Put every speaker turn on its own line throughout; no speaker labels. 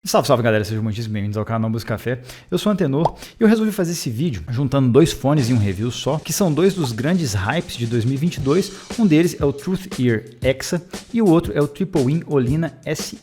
Salve, salve galera, sejam muitíssimo bem-vindos ao canal Música Café. Eu sou o Antenor e eu resolvi fazer esse vídeo juntando dois fones em um review só, que são dois dos grandes hypes de 2022. Um deles é o Truth-Ear Exa e o outro é o Triple In Olina SE.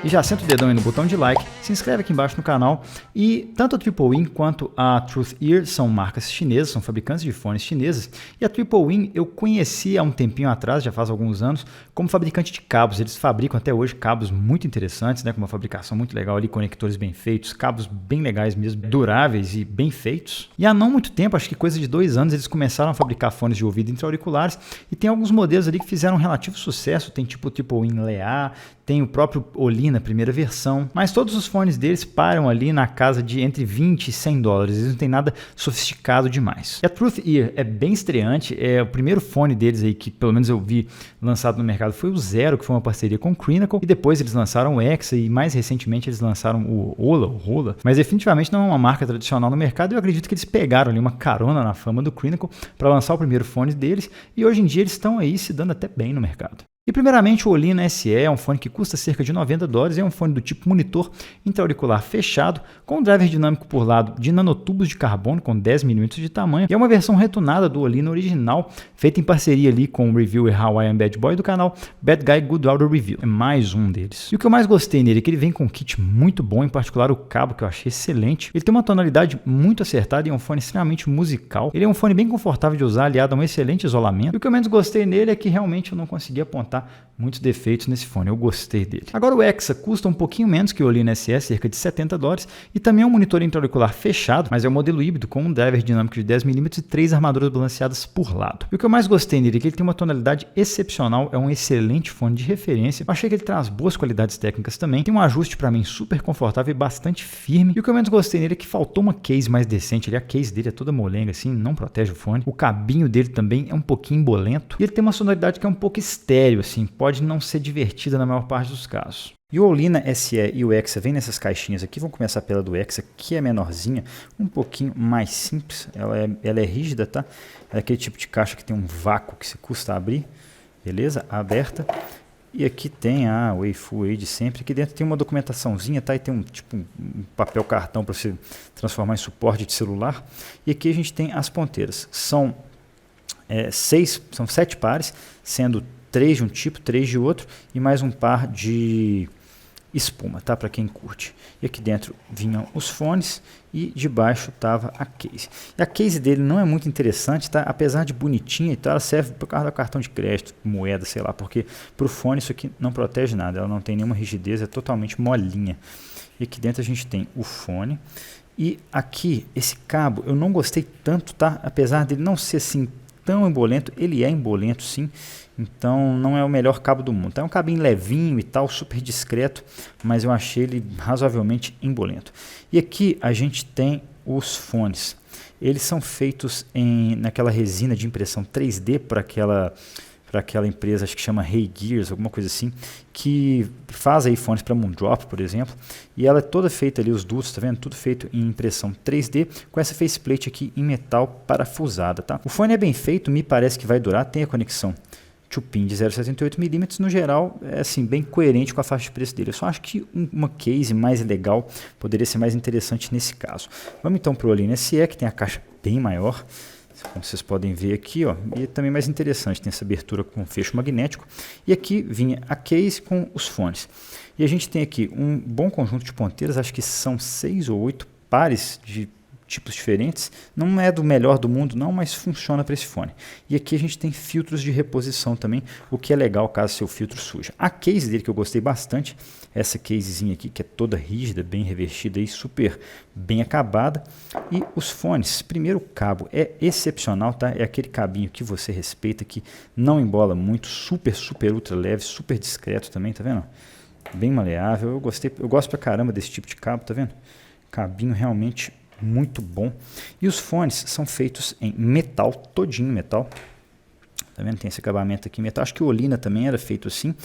E já senta o dedão aí no botão de like, se inscreve aqui embaixo no canal. E tanto a Triple In quanto a Truth-Ear são marcas chinesas, são fabricantes de fones chinesas. E a Triple In eu conheci há um tempinho atrás, já faz alguns anos, como fabricante de cabos. Eles fabricam até hoje cabos muito interessantes, né, com uma fabricação muito legal ali, conectores bem feitos, cabos bem legais mesmo, duráveis e bem feitos. E há não muito tempo, acho que coisa de 2 anos, eles começaram a fabricar fones de ouvido intra-auriculares. E tem alguns modelos ali que fizeram um relativo sucesso, tem tipo o Triple In Lea, tem o próprio Olina, primeira versão, mas todos os fones deles param ali na casa de entre 20 e 100 dólares, eles não tem nada sofisticado demais. E a Truth-Ear é bem estreante, é o primeiro fone deles aí que pelo menos eu vi lançado no mercado foi o Zero, que foi uma parceria com o Crinacle, e depois eles lançaram o Exa e mais recentemente eles lançaram o Rola, mas definitivamente não é uma marca tradicional no mercado. Eu acredito que eles pegaram ali uma carona na fama do Crinacle para lançar o primeiro fone deles e hoje em dia eles estão aí se dando até bem no mercado. E primeiramente o Olina SE é um fone que custa cerca de 90 dólares, é um fone do tipo monitor intra-auricular fechado, com um driver dinâmico por lado de nanotubos de carbono com 10 mm de tamanho, e é uma versão retunada do Olina original, feita em parceria ali com o reviewer Hawaiian Bad Boy do canal Bad Guy Good Audio Review, é mais um deles. E o que eu mais gostei nele é que ele vem com um kit muito bom, em particular o cabo que eu achei excelente, ele tem uma tonalidade muito acertada e é um fone extremamente musical, ele é um fone bem confortável de usar, aliado a um excelente isolamento, e o que eu menos gostei nele é que realmente eu não consegui apontar muitos defeitos nesse fone, eu gostei dele. Agora o Exa custa um pouquinho menos que o Olina SE, cerca de 70 dólares, e também é um monitor intra-auricular fechado, mas é um modelo híbrido com um driver dinâmico de 10 mm e 3 armaduras balanceadas por lado. E o que eu mais gostei nele é que ele tem uma tonalidade excepcional, é um excelente fone de referência, eu achei que ele traz boas qualidades técnicas também, tem um ajuste para mim super confortável e bastante firme, e o que eu menos gostei nele é que faltou uma case mais decente, a case dele é toda molenga assim, não protege o fone, o cabinho dele também é um pouquinho embolento, e ele tem uma sonoridade que é um pouco estéreo assim, pode não ser divertida na maior parte dos casos. E o Olina SE e o Exa vem nessas caixinhas aqui, vamos começar pela do Exa, que é menorzinha, um pouquinho mais simples, ela é rígida, tá? É aquele tipo de caixa que tem um vácuo que se custa abrir, beleza? Aberta. E aqui tem a Weifu aí de sempre, aqui dentro tem uma documentaçãozinha, tá? E tem um papel cartão para você transformar em suporte de celular. E aqui a gente tem as ponteiras, são 7 pares, sendo 3 de um tipo, 3 de outro e mais um par de espuma, tá? Para quem curte. E aqui dentro vinham os fones e debaixo tava a case. E a case dele não é muito interessante, tá? Apesar de bonitinha e tal, ela serve para cartão de crédito, moeda, sei lá, porque para o fone isso aqui não protege nada, ela não tem nenhuma rigidez, é totalmente molinha. E aqui dentro a gente tem o fone. E aqui, esse cabo, eu não gostei tanto, tá? Apesar dele não ser assim tão embolento, ele é embolento sim, então não é o melhor cabo do mundo. É um cabinho levinho e tal, super discreto, mas eu achei ele razoavelmente embolento. E aqui a gente tem os fones. Eles são feitos naquela resina de impressão 3D para aquela empresa, acho que chama Hey Gears, alguma coisa assim, que faz aí fones para Moondrop, por exemplo, e ela é toda feita ali, os dutos, tá vendo? Tudo feito em impressão 3D, com essa faceplate aqui em metal parafusada, tá? O fone é bem feito, me parece que vai durar, tem a conexão 2-pin de 0,78 mm, no geral, é assim, bem coerente com a faixa de preço dele. Eu só acho que uma case mais legal poderia ser mais interessante nesse caso. Vamos então para o Olina SE, que tem a caixa bem maior, como vocês podem ver aqui, ó, e também mais interessante, tem essa abertura com fecho magnético, e aqui vinha a case com os fones. E a gente tem aqui um bom conjunto de ponteiras, acho que são 6 ou 8 pares de tipos diferentes, não é do melhor do mundo não, mas funciona para esse fone. E aqui a gente tem filtros de reposição também, o que é legal caso seu filtro suja. A case dele que eu gostei bastante, essa casezinha aqui que é toda rígida, bem revestida e super bem acabada. E os fones, primeiro o cabo é excepcional, tá? É aquele cabinho que você respeita, que não embola muito, super ultra leve, super discreto também, tá vendo? Bem maleável, eu gosto pra caramba desse tipo de cabo, tá vendo? Cabinho realmente muito bom. E os fones são feitos em metal, todinho metal. Tá vendo? Tem esse acabamento aqui em metal. Acho que o Olina também era feito assim.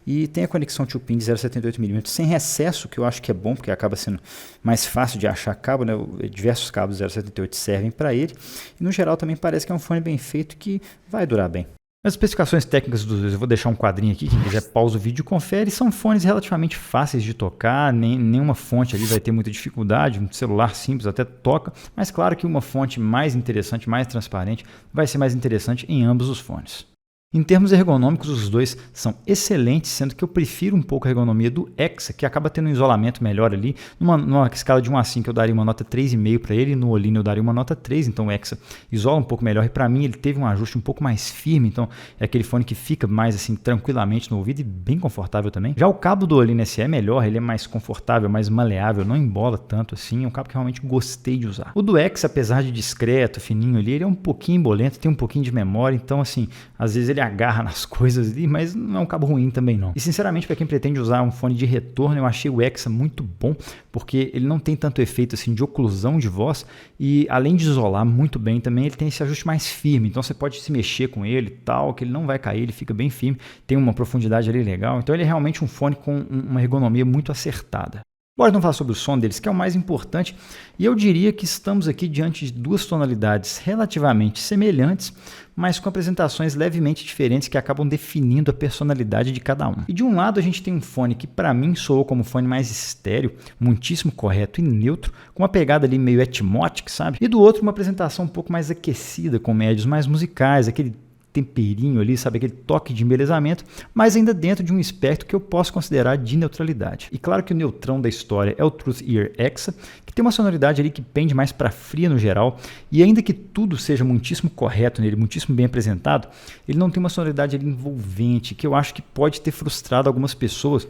E tem a conexão 2-pin de 0,78mm sem recesso, que eu acho que é bom, porque acaba sendo mais fácil de achar cabo, né? Diversos cabos 0,78 servem para ele. E no geral também parece que é um fone bem feito que vai durar bem. As especificações técnicas dos dois, eu vou deixar um quadrinho aqui, quem quiser pausa o vídeo e confere, são fones relativamente fáceis de tocar, nenhuma fonte ali vai ter muita dificuldade, um celular simples até toca, mas claro que uma fonte mais interessante, mais transparente, vai ser mais interessante em ambos os fones. Em termos ergonômicos, os dois são excelentes, sendo que eu prefiro um pouco a ergonomia do Exa, que acaba tendo um isolamento melhor ali. Numa escala de 1 a 5 eu daria uma nota 3,5 para ele, no Olina eu daria uma nota 3, então o Exa isola um pouco melhor. E para mim ele teve um ajuste um pouco mais firme, então é aquele fone que fica mais assim tranquilamente no ouvido e bem confortável também. Já o cabo do Olina SE é melhor, ele é mais confortável, mais maleável, não embola tanto assim, é um cabo que realmente gostei de usar. O do Exa, apesar de discreto, fininho ali, ele é um pouquinho embolento, tem um pouquinho de memória, então assim, às vezes ele agarra nas coisas ali, mas não é um cabo ruim também não. E sinceramente, para quem pretende usar um fone de retorno, eu achei o Exa muito bom, porque ele não tem tanto efeito assim de oclusão de voz e além de isolar muito bem também, ele tem esse ajuste mais firme, então você pode se mexer com ele e tal, que ele não vai cair, ele fica bem firme, tem uma profundidade ali legal, então ele é realmente um fone com uma ergonomia muito acertada. Bora então falar sobre o som deles, que é o mais importante, e eu diria que estamos aqui diante de duas tonalidades relativamente semelhantes, mas com apresentações levemente diferentes que acabam definindo a personalidade de cada um. E de um lado a gente tem um fone que para mim soou como um fone mais estéreo, muitíssimo correto e neutro, com uma pegada ali meio etmótica, sabe? E do outro uma apresentação um pouco mais aquecida, com médios mais musicais, aquele temperinho ali, sabe, aquele toque de embelezamento, mas ainda dentro de um espectro que eu posso considerar de neutralidade. E claro que o neutrão da história é o Truth Ear Exa, que tem uma sonoridade ali que pende mais para fria no geral, e ainda que tudo seja muitíssimo correto nele, muitíssimo bem apresentado, ele não tem uma sonoridade ali envolvente, que eu acho que pode ter frustrado algumas pessoas.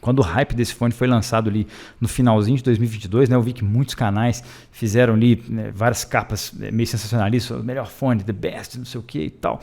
Quando o hype desse fone foi lançado ali no finalzinho de 2022, né, eu vi que muitos canais fizeram ali, né, várias capas meio sensacionalistas, o melhor fone, the best, não sei o que e tal.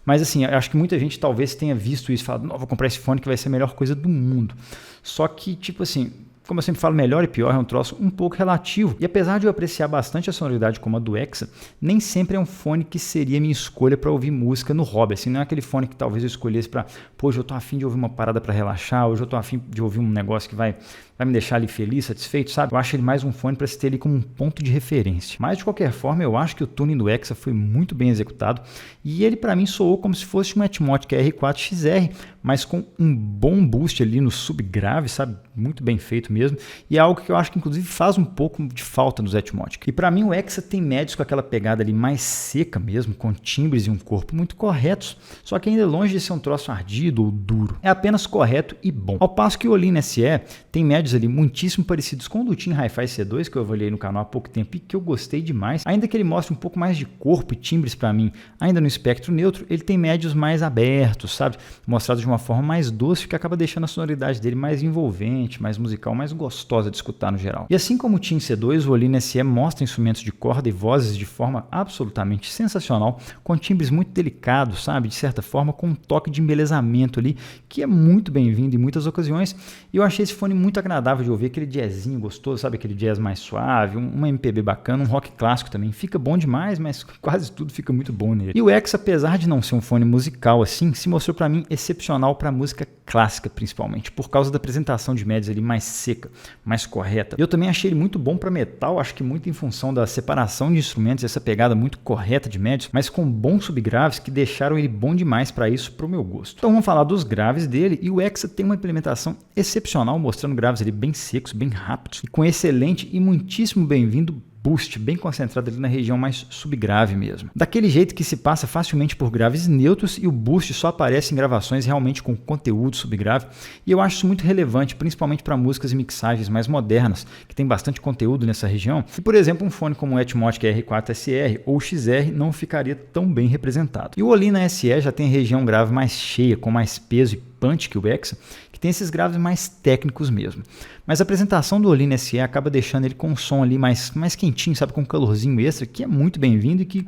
Mas assim, eu acho que muita gente talvez tenha visto isso e falado, não, vou comprar esse fone que vai ser a melhor coisa do mundo. Só que, tipo assim, como eu sempre falo, melhor e pior é um troço um pouco relativo. E apesar de eu apreciar bastante a sonoridade como a do Exa, nem sempre é um fone que seria minha escolha para ouvir música no hobby. Assim, não é aquele fone que talvez eu escolhesse para, pô, hoje eu tô afim de ouvir uma parada para relaxar, hoje eu tô afim de ouvir um negócio que vai me deixar ali feliz, satisfeito, sabe? Eu acho ele mais um fone para se ter ali como um ponto de referência. Mas de qualquer forma, eu acho que o tuning do Exa foi muito bem executado e ele para mim soou como se fosse um Etmotic R4XR, mas com um bom boost ali no subgrave, sabe? Muito bem feito mesmo. E é algo que eu acho que inclusive faz um pouco de falta nos Etmotic. E para mim o Exa tem médios com aquela pegada ali mais seca mesmo, com timbres e um corpo muito corretos, só que ainda longe de ser um troço ardido ou duro. É apenas correto e bom. Ao passo que o Olina SE tem médios ali muitíssimo parecidos com o do Team Hi-Fi C2, que eu avaliei no canal há pouco tempo e que eu gostei demais. Ainda que ele mostre um pouco mais de corpo e timbres para mim, ainda no espectro neutro, ele tem médios mais abertos, sabe? Mostrados de uma forma mais doce, que acaba deixando a sonoridade dele mais envolvente, mais musical, mais gostosa de escutar no geral. E assim como o Team C2, o Olina SE mostra instrumentos de corda e vozes de forma absolutamente sensacional, com timbres muito delicados, sabe? De certa forma, com um toque de embelezamento ali, que é muito bem-vindo em muitas ocasiões. E eu achei esse fone muito agradável de ouvir, aquele jazzinho gostoso, sabe? Aquele jazz mais suave, uma MPB bacana, um rock clássico também. Fica bom demais, mas quase tudo fica muito bom nele. E o Exa, apesar de não ser um fone musical assim, se mostrou para mim excepcional para música clássica, principalmente, por causa da apresentação de médios ali mais seca, mais correta. Eu também achei ele muito bom para metal, acho que muito em função da separação de instrumentos, essa pegada muito correta de médios, mas com bons subgraves que deixaram ele bom demais para isso, pro meu gosto. Então vamos falar dos graves dele, e o Exa tem uma implementação excepcional, mostrando graves ali bem secos, bem rápidos, e com excelente e muitíssimo bem-vindo boost, bem concentrado ali na região mais subgrave mesmo. Daquele jeito que se passa facilmente por graves neutros e o boost só aparece em gravações realmente com conteúdo subgrave, e eu acho isso muito relevante, principalmente para músicas e mixagens mais modernas, que tem bastante conteúdo nessa região, e por exemplo um fone como o Etmotic R4SR ou XR não ficaria tão bem representado. E o Olina SE já tem a região grave mais cheia, com mais peso e punch que o Exa, que tem esses graves mais técnicos mesmo. Mas a apresentação do Olino SE acaba deixando ele com um som ali mais quentinho, sabe, com um calorzinho extra, que é muito bem-vindo e que,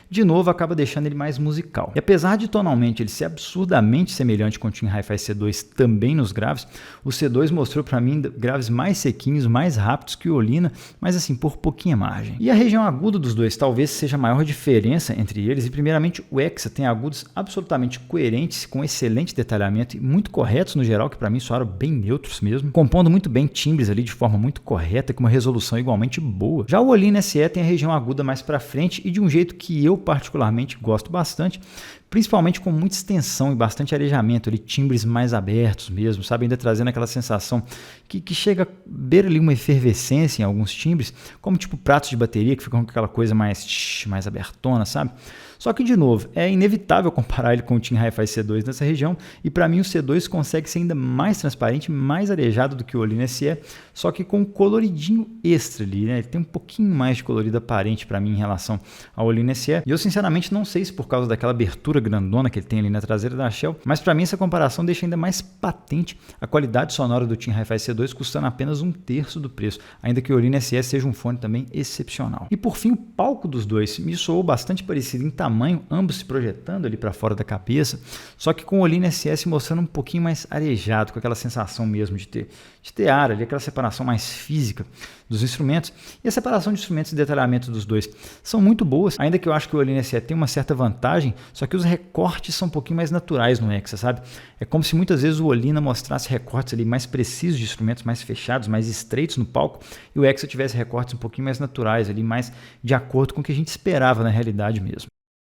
de novo, acaba deixando ele mais musical. E apesar de tonalmente ele ser absurdamente semelhante com o Team Hi-Fi C2 também nos graves, o C2 mostrou para mim graves mais sequinhos, mais rápidos que o Olina, mas assim, por pouquinha margem. E a região aguda dos dois talvez seja a maior diferença entre eles, e primeiramente o Exa tem agudos absolutamente coerentes, com excelente detalhamento e muito corretos no geral, que para mim soaram bem neutros mesmo, compondo muito bem timbres ali de forma muito correta, com uma resolução igualmente boa. Já o Olina SE tem a região aguda mais para frente e de um jeito que eu particularmente gosto bastante, principalmente com muita extensão e bastante arejamento, ali, timbres mais abertos mesmo, sabe? Ainda trazendo aquela sensação que chega a beira ali uma efervescência em alguns timbres, como tipo pratos de bateria que ficam com aquela coisa mais abertona, sabe? Só que, de novo, é inevitável comparar ele com o Team Hi-Fi C2 nessa região, e para mim o C2 consegue ser ainda mais transparente, mais arejado do que o Olino SE, só que com um coloridinho extra ali, né? Ele tem um pouquinho mais de colorido aparente para mim em relação ao Olino SE, e eu sinceramente não sei se por causa daquela abertura grandona que ele tem ali na traseira da Shell, mas para mim essa comparação deixa ainda mais patente a qualidade sonora do Team Hi-Fi C2 custando apenas 1/3 do preço, ainda que o Olino SE seja um fone também excepcional. E por fim, o palco dos dois me soou bastante parecido em tamanho, ambos se projetando ali para fora da cabeça, só que com o Olino SE se mostrando um pouquinho mais arejado, com aquela sensação mesmo de ter ar ali, aquela separação mais física dos instrumentos. E a separação de instrumentos e detalhamento dos dois são muito boas, ainda que eu acho que o Olino SE tem uma certa vantagem, só que os recortes são um pouquinho mais naturais no Exa, sabe? É como se muitas vezes o Olina mostrasse recortes ali mais precisos de instrumentos, mais fechados, mais estreitos no palco, e o Exa tivesse recortes um pouquinho mais naturais ali, mais de acordo com o que a gente esperava na realidade mesmo.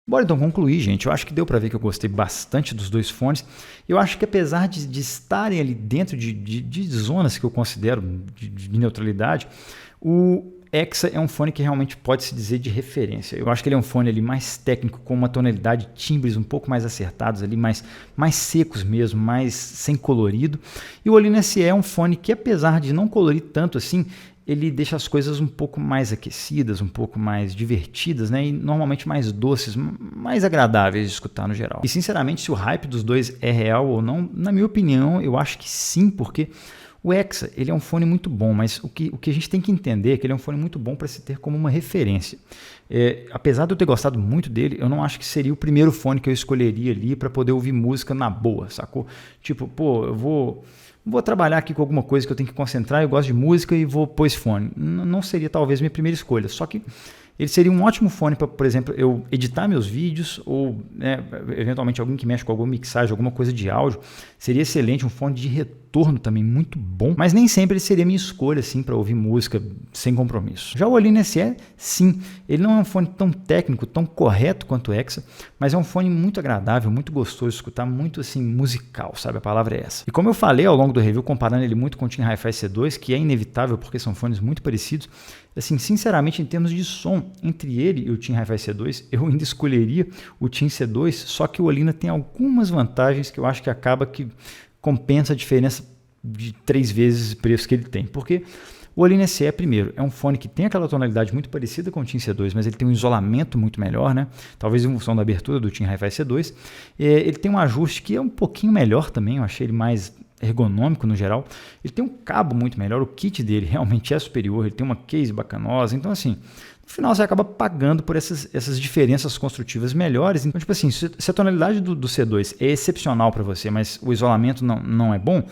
Bora então concluir, gente. Eu acho que deu para ver que eu gostei bastante dos dois fones. Eu acho que apesar de estarem ali dentro de zonas que eu considero de neutralidade, o Exa é um fone que realmente pode se dizer de referência. Eu acho que ele é um fone ali mais técnico, com uma tonalidade de timbres um pouco mais acertados, ali, mais secos mesmo, mais sem colorido. E o Olino SE é um fone que, apesar de não colorir tanto assim, ele deixa as coisas um pouco mais aquecidas, um pouco mais divertidas, né? E normalmente mais doces, mais agradáveis de escutar no geral. E sinceramente, se o hype dos dois é real ou não, na minha opinião, eu acho que sim, porque o Exa, ele é um fone muito bom, mas o que a gente tem que entender é que ele é um fone muito bom para se ter como uma referência. Apesar de eu ter gostado muito dele, eu não acho que seria o primeiro fone que eu escolheria ali para poder ouvir música na boa, sacou? Tipo, pô, eu vou trabalhar aqui com alguma coisa que eu tenho que concentrar, eu gosto de música e vou pôr esse fone. Não seria talvez minha primeira escolha, só que ele seria um ótimo fone para, por exemplo, eu editar meus vídeos ou, né, eventualmente alguém que mexe com alguma mixagem, alguma coisa de áudio. Seria excelente, um fone de retorno também muito bom, mas nem sempre ele seria minha escolha assim, para ouvir música sem compromisso. Já o Olino SE, sim, ele não é um fone tão técnico, tão correto quanto o Exa, mas é um fone muito agradável, muito gostoso de escutar, muito assim musical, sabe? A palavra é essa. E como eu falei ao longo do review, comparando ele muito com o Team Hi-Fi C2, que é inevitável porque são fones muito parecidos, assim, sinceramente, em termos de som, entre ele e o Team Hi-Fi C2, eu ainda escolheria o Team C2, só que o Olina tem algumas vantagens que eu acho que acaba que compensa a diferença de 3 vezes o preço que ele tem. Porque o Olino SE, primeiro, é um fone que tem aquela tonalidade muito parecida com o Team C2, mas ele tem um isolamento muito melhor, né? Talvez em função da abertura do Team Hi-Fi C2. Ele tem um ajuste que é um pouquinho melhor também, eu achei ele mais ergonômico no geral. Ele tem um cabo muito melhor, o kit dele realmente é superior, ele tem uma case bacanosa, então assim, no final você acaba pagando por essas diferenças construtivas melhores. Então, tipo assim, se a tonalidade do C2 é excepcional para você, mas o isolamento não é bom,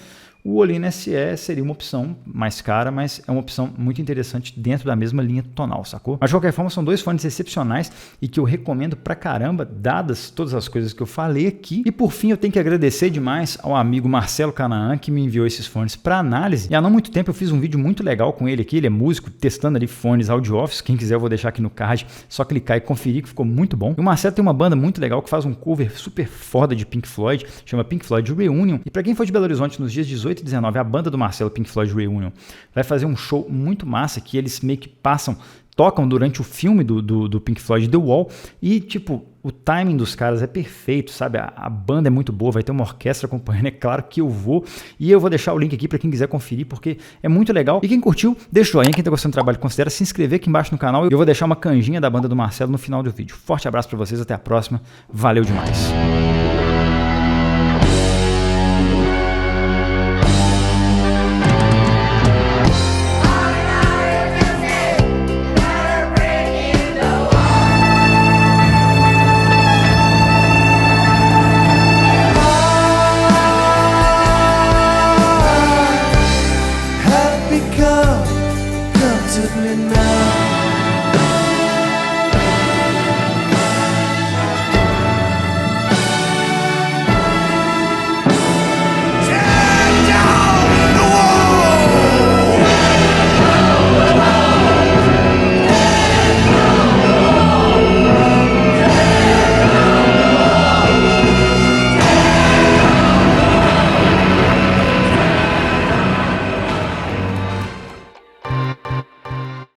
o Olino SE seria uma opção mais cara, mas é uma opção muito interessante dentro da mesma linha tonal, sacou? Mas de qualquer forma, são dois fones excepcionais e que eu recomendo pra caramba, dadas todas as coisas que eu falei aqui. E por fim, eu tenho que agradecer demais ao amigo Marcelo Canaã, que me enviou esses fones para análise. E há não muito tempo eu fiz um vídeo muito legal com ele aqui, ele é músico, testando ali fones Audio Office. Quem quiser eu vou deixar aqui no card, só clicar e conferir que ficou muito bom. E o Marcelo tem uma banda muito legal que faz um cover super foda de Pink Floyd, chama Pink Floyd Reunion. E pra quem for de Belo Horizonte nos dias 18 e 19, a banda do Marcelo, Pink Floyd Reunion, vai fazer um show muito massa que eles meio que tocam durante o filme do Pink Floyd, The Wall, e tipo, o timing dos caras é perfeito, sabe? A banda é muito boa, vai ter uma orquestra acompanhando, é claro que eu vou, e eu vou deixar o link aqui para quem quiser conferir, porque é muito legal. E quem curtiu, deixa o joinha, quem tá gostando do trabalho, considera se inscrever aqui embaixo no canal, e eu vou deixar uma canjinha da banda do Marcelo no final do vídeo. Forte abraço para vocês, até a próxima, valeu demais!